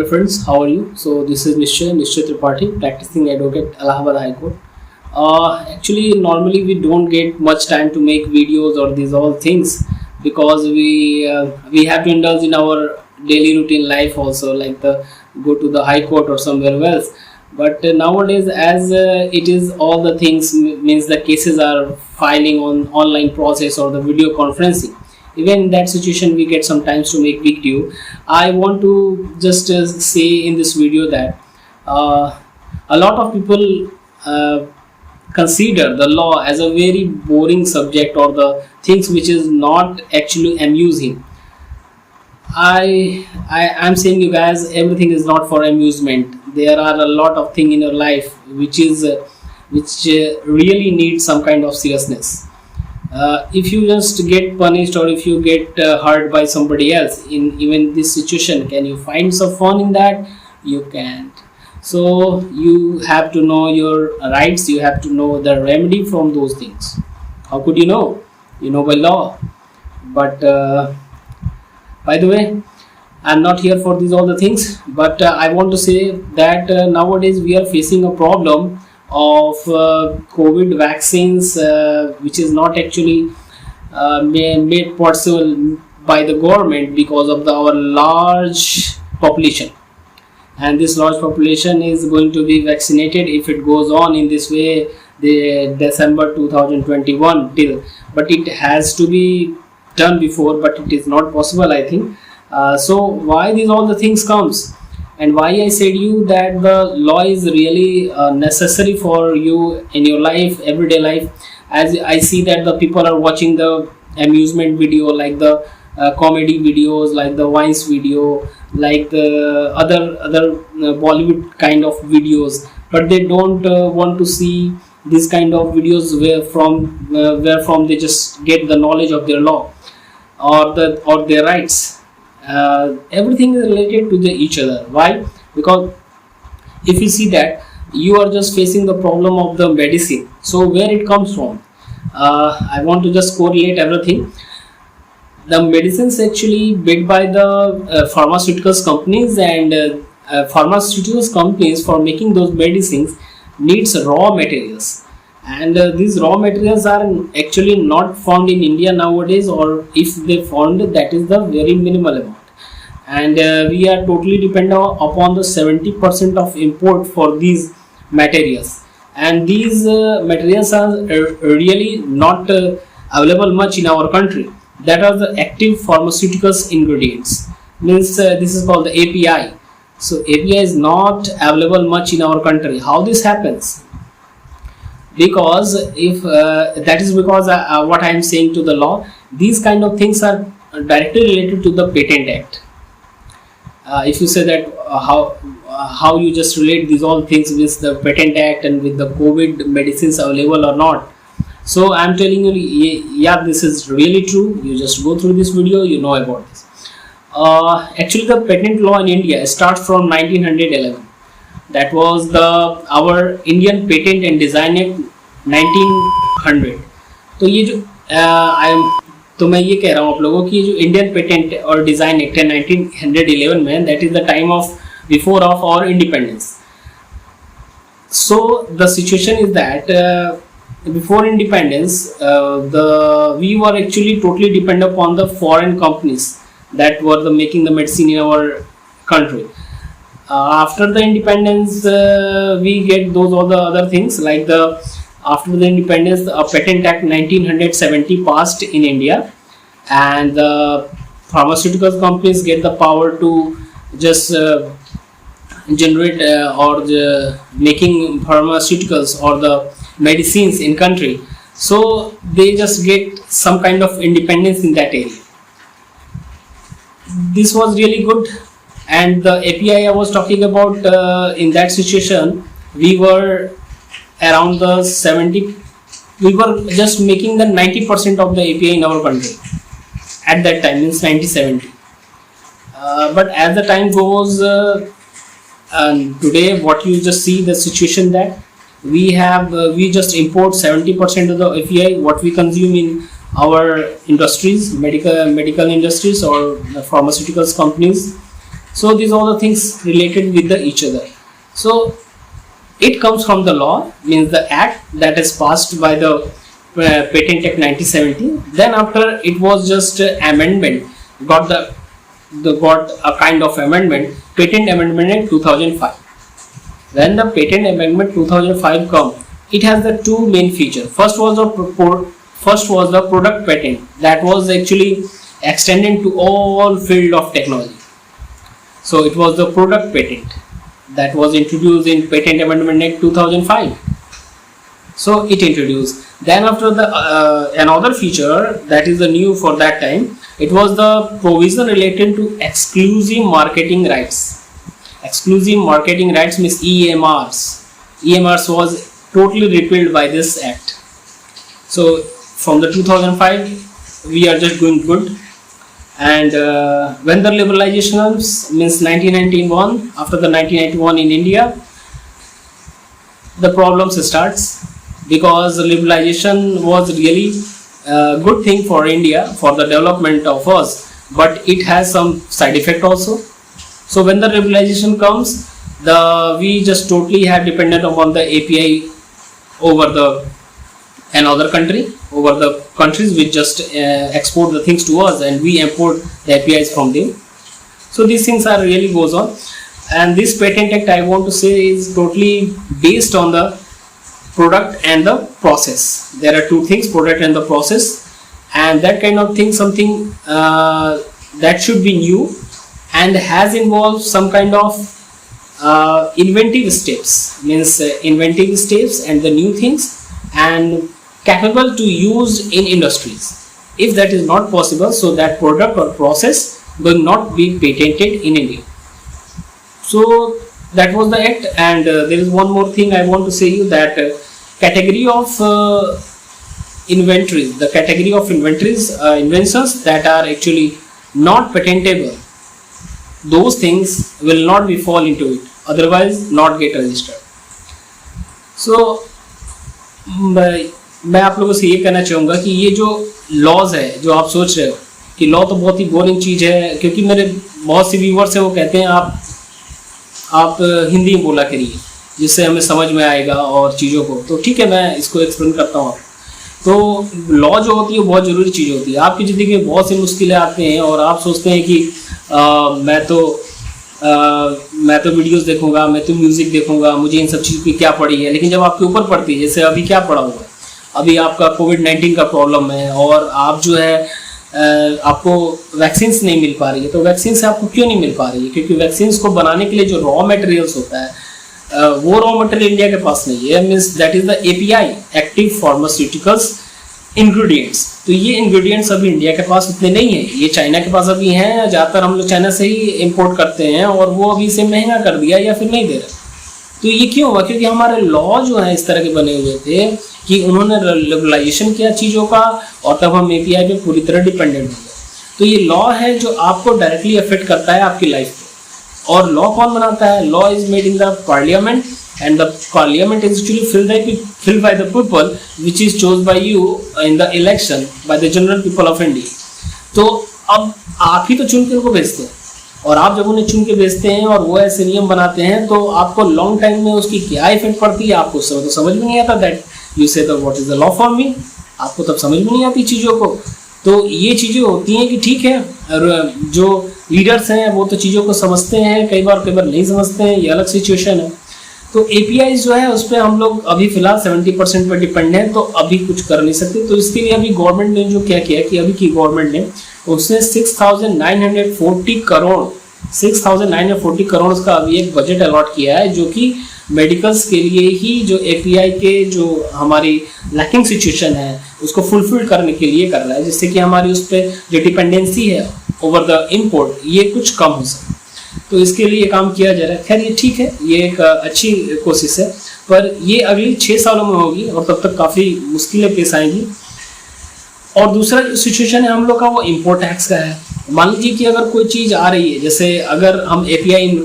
Hello friends, how are you? So this is Nishchay Tripathi, practicing advocate, Allahabad High Court. Actually, normally we don't get much time to make videos or these all things because we have to indulge in our daily routine life also, like the go to the High Court or somewhere else. But nowadays, as it is all the things means the cases are filing on online process or the video conferencing. Even in that situation, we get sometimes to make video. I want to just say in this video that a lot of people consider the law as a very boring subject or the things which is not actually amusing. I'm saying you guys, everything is not for amusement. There are a lot of things in your life which really need some kind of seriousness. If you just get punished or if you get hurt by somebody else in even this situation, can you find some fun in that? You can't. So you have to know your rights, you have to know the remedy from those things. How could you know? You know by law. But by the way, I'm not here for these all the things, but I want to say that nowadays we are facing a problem of COVID vaccines, which is not actually made possible by the government because of our large population. And this large population is going to be vaccinated if it goes on in this way, the December 2021 till. But it has to be done before, but it is not possible, I think. So why these all the things comes, and why I said you that the law is really necessary for you in your life, everyday life. As I see that the people are watching the amusement video, like the comedy videos, like the Vines video, like the other Bollywood kind of videos, but they don't want to see this kind of videos where from they just get the knowledge of their law or their rights. Everything is related to each other. Why? Because if you see that you are just facing the problem of the medicine, so where it comes from, I want to just correlate everything. The medicines actually made by the pharmaceuticals companies, and pharmaceuticals companies for making those medicines needs raw materials, and these raw materials are actually not found in India nowadays, or if they found, that is the very minimal amount. And we are totally dependent upon the 70% of import for these materials, and these materials are really not available much in our country. That are the active pharmaceuticals ingredients, means this is called the API. So API is not available much in our country. How this happens? Because if that is because what I am saying to the law, these kind of things are directly related to the Patent Act. If you say that how you just relate these all things with the Patent Act and with the COVID medicines available or not. So I'm telling you, yeah, this is really true. You just go through this video, you know about this. Actually, the patent law in India starts from 1911. That was our Indian Patent and Design Act 1900. तो ये जो तो मैं ये कह रहा हूँ आप लोगों की, जो इंडियन पेटेंट और डिज़ाइन एक्ट है 1911 में, that is the time of before of our independence. So the situation is that before independence we were actually totally dependent upon the foreign companies that were making the medicine in our country. After the independence, we get those all the other things, like after the independence, a Patent Act 1970 passed in India, and the pharmaceutical companies get the power to just generate or making pharmaceuticals or the medicines in country. So they just get some kind of independence in that area. This was really good, and the API I was talking about, in that situation, we were around the 70, we were just making the 90% of the API in our country at that time, means 1970. But as the time goes, and today what you just see the situation that we have, we just import 70% of the API what we consume in our industries, medical industries or the pharmaceuticals companies. So these are the things related with the each other. So it comes from the law, means the act that is passed by the Patent Act 1970. Then after it was just amendment, got got a kind of amendment, Patent Amendment in 2005. When the Patent Amendment 2005 come, it has the two main features. First was the product patent that was actually extended to all field of technology. So it was the product patent that was introduced in Patent Amendment Act 2005. So it introduced. Then after the another feature that is the new for that time, it was the provision related to exclusive marketing rights. Exclusive marketing rights means EMRs. EMRs was totally repealed by this act. So from the 2005 we are just going good. And when the liberalization means 1991, after the 1991 in India, the problems starts, because liberalization was really a good thing for India, for the development of us, but it has some side effect also. So when the liberalization comes, we just totally have dependent upon the API over the another country, over the countries which just export the things to us, and we import the APIs from them. So these things are really goes on, and this Patent Act, I want to say, is totally based on the product and the process. There are two things, product and the process, and that kind of thing, something that should be new and has involved some kind of inventive steps, means inventive steps and the new things, and capable to use in industries. If that is not possible, so that product or process will not be patented in India. So that was the act. And there is one more thing I want to say you, that category of inventories, the category of inventions that are actually not patentable, those things will not be fall into it, otherwise not get registered. So मैं आप लोगों से ये कहना चाहूँगा कि ये जो लॉज है, जो आप सोच रहे हो कि लॉ तो बहुत ही बोरिंग चीज़ है, क्योंकि मेरे बहुत से व्यूवर्स हैं, वो कहते हैं आप हिंदी में बोला करिए जिससे हमें समझ में आएगा और चीज़ों को। तो ठीक है, मैं इसको एक्सप्लेन करता हूँ। तो लॉ जो होती है बहुत ज़रूरी चीज़ होती है। आपकी ज़िंदगी में बहुत सी मुश्किलें आते हैं और आप सोचते हैं कि मैं तो वीडियोस देखूंगा, मैं तो म्यूज़िक देखूंगा, मुझे इन सब चीज़ की क्या पड़ी है। लेकिन जब आपके ऊपर पड़ती है, जैसे अभी क्या पड़ा हुआ है, अभी आपका कोविड-19 का प्रॉब्लम है और आप जो है आपको वैक्सीन नहीं मिल पा रही है। तो वैक्सीन से आपको क्यों नहीं मिल पा रही है? क्योंकि वैक्सीन को बनाने के लिए जो रॉ मटेरियल्स होता है, वो रॉ मटेरियल इंडिया के पास नहीं है। Means that is the API, active pharmaceuticals ingredients. तो ये इंग्रेडिएंट्स अभी इंडिया के पास उतने नहीं है, ये चाइना के पास अभी हैं। ज़्यादातर हम लोग चाइना से ही इम्पोर्ट करते हैं और वो अभी इसे महंगा कर दिया या फिर नहीं दे रहा। तो ये क्यों हुआ? क्योंकि हमारे लॉ जो है इस तरह के बने हुए थे कि उन्होंने लिबरलाइजेशन किया चीज़ों का, और तब हम API पे पूरी तरह डिपेंडेंट हो गए। तो ये लॉ है जो आपको डायरेक्टली अफेक्ट करता है आपकी लाइफ को। और लॉ कौन बनाता है? Law is made in the parliament, and the parliament is actually filled by the people which is chosen by you in the election by the general people of India. तो अब आप ही तो चुन के उनको भेजते हैं, और आप जब उन्हें चुन के भेजते हैं और वो ऐसे नियम बनाते हैं, तो आपको लॉन्ग टाइम में उसकी क्या इफेक्ट पड़ती है आपको तो समझ में नहीं आता। दैट यू से the what is the law for me, आपको तब समझ में नहीं आती चीज़ों को। तो ये चीज़ें होती हैं कि ठीक है, और जो लीडर्स हैं वो तो चीज़ों को समझते हैं, कई बार नहीं समझते हैं, ये अलग सिचुएशन है। तो API जो है उस पर हम लोग अभी फिलहाल 70% पर डिपेंड हैं, तो अभी कुछ कर नहीं सकते। तो इसके लिए अभी गवर्नमेंट ने जो क्या किया कि अभी की गवर्नमेंट ने उसने 6,940 करोड़ का अभी एक बजट अलॉट किया है, जो कि मेडिकल्स के लिए ही जो API के जो हमारी लैकिंग सिचुएशन है उसको फुलफिल करने के लिए कर रहा है, जिससे कि हमारी उस पर जो डिपेंडेंसी है ओवर द इम्पोर्ट ये कुछ कम हो सके। तो इसके लिए काम किया जा रहा है। खैर ये ठीक है, ये एक अच्छी कोशिश है, पर ये अगली 6 सालों में होगी और तब तक काफ़ी मुश्किलें पेश आएंगी। और दूसरा जो सिचुएशन है हम लोग का, वो इम्पोर्ट टैक्स का है। मान लीजिए कि अगर कोई चीज़ आ रही है, जैसे अगर हम API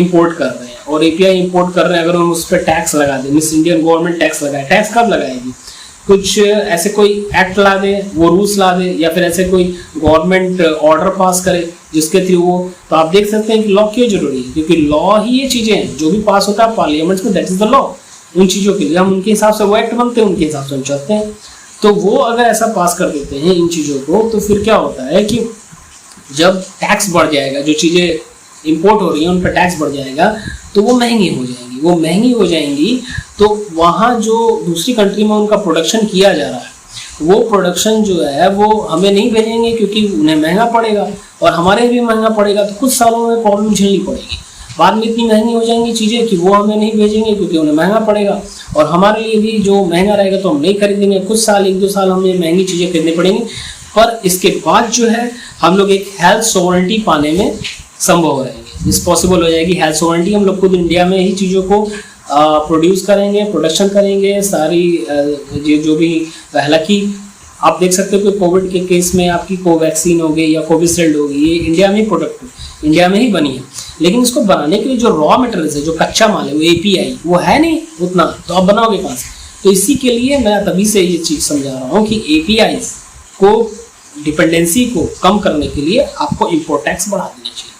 इम्पोर्ट कर रहे हैं और API इम्पोर्ट कर रहे हैं, अगर हम उस पर टैक्स लगा दें, मीन्स इंडियन गवर्नमेंट टैक्स लगाए, टैक्स कब लगाएगी? कुछ ऐसे कोई एक्ट ला दे, वो रूल्स ला दे, या फिर ऐसे कोई गवर्नमेंट ऑर्डर पास करे जिसके थ्रू वो, तो आप देख सकते हैं कि लॉ क्यों जरूरी है, क्योंकि लॉ ही ये चीजें हैं जो भी पास होता है पार्लियामेंट में, दैट इज द लॉ। उन चीजों के लिए हम उनके हिसाब से वो एक्ट बनते हैं, उनके हिसाब से हम चलते हैं। तो वो अगर ऐसा पास कर देते हैं इन चीजों को, तो फिर क्या होता है कि जब टैक्स बढ़ जाएगा, जो चीजें इंपोर्ट हो रही हैं उन पर टैक्स बढ़ जाएगा, तो वो महंगी हो जाएंगी। वो महंगी हो जाएंगी तो वहाँ जो दूसरी कंट्री में उनका प्रोडक्शन किया जा रहा है, वो प्रोडक्शन जो है वो हमें नहीं भेजेंगे, क्योंकि उन्हें महंगा पड़ेगा और हमारे भी महंगा पड़ेगा, तो कुछ सालों में प्रॉब्लम झेलनी पड़ेगी। बाद में इतनी महंगी हो जाएंगी चीज़ें कि वो हमें नहीं भेजेंगे क्योंकि उन्हें महंगा पड़ेगा, और हमारे लिए भी जो महंगा रहेगा तो हम नहीं खरीदेंगे। कुछ साल, 1-2 साल हमें महंगी चीज़ें खरीदनी पड़ेंगी, पर इसके बाद जो है हम लोग एक हेल्थ सोवरेनिटी पाने में संभव रहेंगे। इस पॉसिबल हो जाएगी हेल्थ सोवरेनिटी। हम लोग खुद इंडिया में ही चीज़ों को प्रोड्यूस करेंगे, प्रोडक्शन करेंगे सारी जो भी। हालांकि आप देख सकते हो कि कोविड के केस में आपकी कोवैक्सीन हो गई या कोविशील्ड हो गई, ये इंडिया में ही प्रोडक्ट, इंडिया में ही बनी है। लेकिन इसको बनाने के लिए जो रॉ मटेरियल्स है, जो कच्चा माल है, वो API वो है नहीं उतना, तो आप बनाओगे कहाँ से? तो इसी के लिए मैं तभी से ये चीज़ समझा रहा हूँ कि APIs को, डिपेंडेंसी को कम करने के लिए आपको इम्पोर्ट टैक्स बढ़ा देना चाहिए।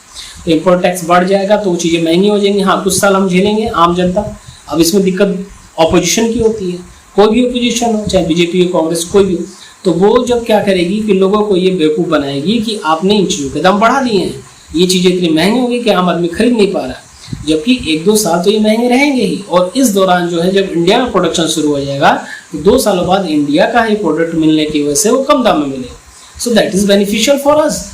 तो इम्पोर्ट टैक्स बढ़ जाएगा तो वो चीज़ें महंगी हो जाएंगी। हाँ, कुछ साल हम झेलेंगे आम जनता। अब इसमें दिक्कत ऑपोजिशन की होती है, कोई भी ऑपोजिशन हो, चाहे BJP हो, कांग्रेस, कोई भी हो, तो वो जब क्या करेगी कि लोगों को ये बेवकूफ़ बनाएगी कि आपने इन चीज़ों के दाम बढ़ा दिए हैं, ये चीज़ें इतनी महंगी होगी कि आम आदमी खरीद नहीं पा रहा है। जबकि 1-2 साल तो ये महंगे रहेंगे ही, और इस दौरान जो है जब इंडिया में प्रोडक्शन शुरू हो जाएगा तो 2 सालों बाद इंडिया का ही प्रोडक्ट मिलने की वजह से वो कम दाम में मिलेगा। So that is beneficial for us.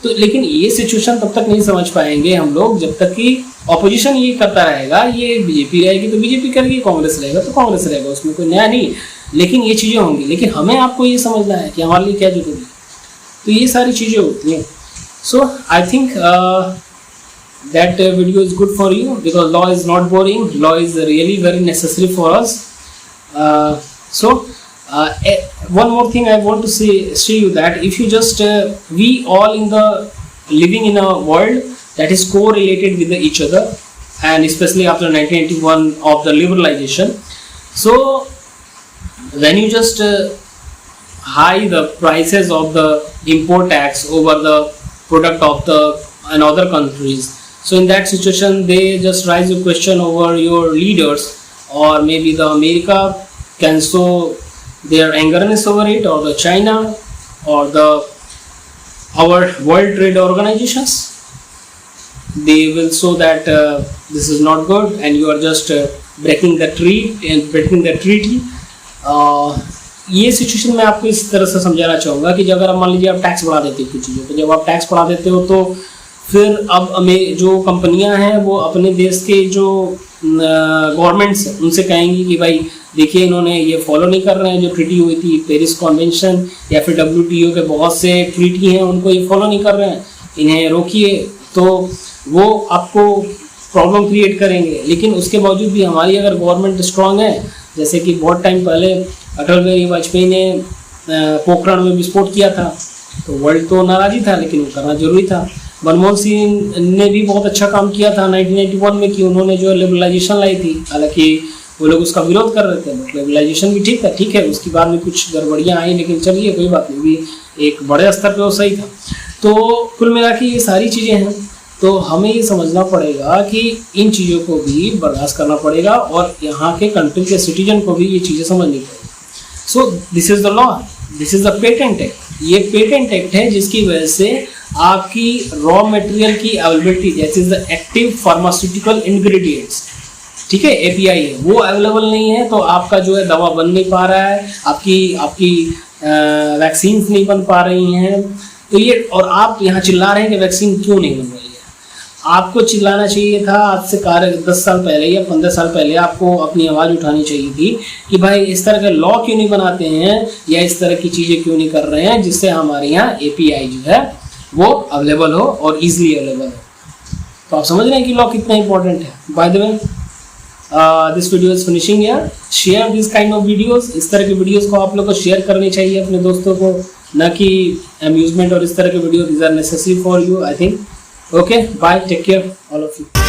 तो लेकिन ये सिचुएशन तब तक नहीं समझ पाएंगे हम लोग जब तक कि ऑपोजिशन ये करता रहेगा। ये BJP रहेगी तो BJP करेगी, कांग्रेस रहेगा तो कांग्रेस रहेगा, उसमें कोई नया नहीं। लेकिन ये चीज़ें होंगी, लेकिन हमें आपको ये समझना है कि हमारे लिए क्या जरूरी है। तो ये सारी चीज़ें होती हैं। So I think that video is good for you because law is not boring. Law is really very necessary for us. One more thing I want to say you that if you just we all in the living in a world that is correlated with each other, and especially after 1981 of the liberalization. So when you just high the prices of the import tax over the product of the another countries, so in that situation they just raise a question over your leaders, or maybe the America can show their angerness over it, or the China, or the our World Trade Organizations. They will show that this is not good and you are just breaking the treaty. ये situation में आपको इस तरह से समझाना चाहूँगा कि जब अगर मान लीजिए आप टैक्स बढ़ा देते हो कुछ चीज़ों पर, जब आप टैक्स बढ़ा देते हो तो फिर अब हमें जो कंपनियां हैं वो अपने देश के जो गवर्नमेंट्स हैं उनसे कहेंगी कि भाई देखिए इन्होंने ये फॉलो नहीं कर रहे हैं, जो ट्रीटी हुई थी पेरिस कन्वेंशन या फिर WTO के बहुत से ट्रीटी हैं उनको ये फॉलो नहीं कर रहे हैं, इन्हें रोकिए। तो वो आपको प्रॉब्लम क्रिएट करेंगे। लेकिन उसके बावजूद भी हमारी अगर गवर्नमेंट स्ट्रांग है, जैसे कि बहुत टाइम पहले अटल बिहारी वाजपेयी ने पोखरण में विस्फोट किया था, तो वर्ल्ड तो नाराज ही था लेकिन वो करना जरूरी था। मनमोहन सिंह ने भी बहुत अच्छा काम किया था 1991 में कि उन्होंने जो लिबरलाइजेशन लाई थी, हालांकि वो लोग उसका विरोध कर रहे थे, बट लिबरलाइजेशन भी ठीक था, ठीक है। उसके बाद में कुछ गड़बड़ियाँ आई लेकिन चलिए कोई बात नहीं, भी एक बड़े स्तर पर वो सही था। तो कुल मिला के ये सारी चीज़ें हैं, तो हमें ये समझना पड़ेगा कि इन चीज़ों को भी बर्दाश्त करना पड़ेगा और यहाँ के कंट्री के सिटीजन को भी ये चीज़ें समझनी पड़ेगी। So this is the law, this is the patent act. ये पेटेंट एक्ट है जिसकी वजह से आपकी रॉ मटेरियल की availability, that is the active pharmaceutical ingredients, ठीक है, API है, वो अवेलेबल नहीं है तो आपका जो है दवा बन नहीं पा रहा है, आपकी वैक्सीन नहीं बन पा रही हैं। तो ये, और आप यहाँ चिल्ला रहे हैं कि वैक्सीन क्यों नहीं बन रही है। आपको चिल्लाना चाहिए था आज से 10 साल पहले या 15 साल पहले, आपको अपनी आवाज़ उठानी चाहिए थी कि भाई इस तरह के लॉ क्यों नहीं बनाते हैं या इस तरह की चीज़ें क्यों नहीं कर रहे हैं जिससे हमारे यहाँ API जो है वो अवेलेबल हो और इजीली अवेलेबल हो। तो आप समझ रहे हैं कि लॉ कितना इंपॉर्टेंट है। By the way this video is finishing here. Share this kind of videos. इस तरह के वीडियोस को आप लोग को शेयर करनी चाहिए अपने दोस्तों को, ना कि अम्यूजमेंट और इस तरह के video. These are necessary for you I think. Okay, bye, take care all of you.